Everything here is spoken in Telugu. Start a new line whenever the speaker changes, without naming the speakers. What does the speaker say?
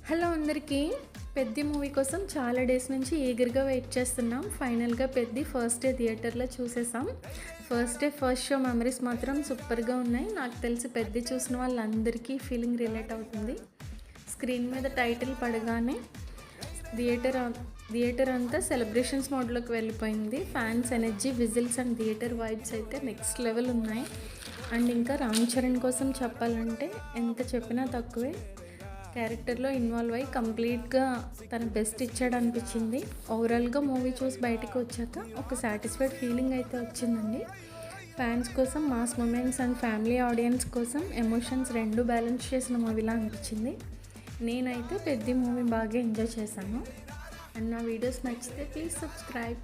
హలో అందరికీ. పెద్ది మూవీ కోసం చాలా డేస్ నుంచి ఈగర్గా వెయిట్ చేస్తున్నాం. ఫైనల్గా పెద్ది ఫస్ట్ డే థియేటర్లో చూసేసాం. First day first show memories మాత్రం సూపర్గా ఉన్నాయి. నాకు తెలిసి పెద్ది చూసిన వాళ్ళందరికీ ఫీలింగ్ రిలేట్ అవుతుంది. స్క్రీన్ మీద టైటిల్ పడగానే థియేటర్ అంతా సెలబ్రేషన్స్ మోడ్లోకి వెళ్ళిపోయింది. Fans energy, whistles and theatre vibes అయితే నెక్స్ట్ లెవెల్ ఉన్నాయి. అండ్ ఇంకా రామ్ చరణ్ కోసం చెప్పాలంటే ఎంత చెప్పినా తక్కువే. క్యారెక్టర్లో ఇన్వాల్వ్ అయ్యి కంప్లీట్గా తన బెస్ట్ ఇచ్చాడు అనిపించింది. ఓవరాల్గా మూవీ చూసి బయటకు వచ్చాక ఒక సాటిస్ఫైడ్ ఫీలింగ్ అయితే వచ్చిందండి. ఫ్యాన్స్ కోసం mass moments and family audience కోసం ఎమోషన్స్ రెండు బ్యాలెన్స్ చేసిన మూవీలా అనిపించింది. నేనైతే పెద్ద మూవీ బాగా ఎంజాయ్ చేశాను. అండ్ నా వీడియోస్ నచ్చితే ప్లీజ్ సబ్స్క్రైబ్.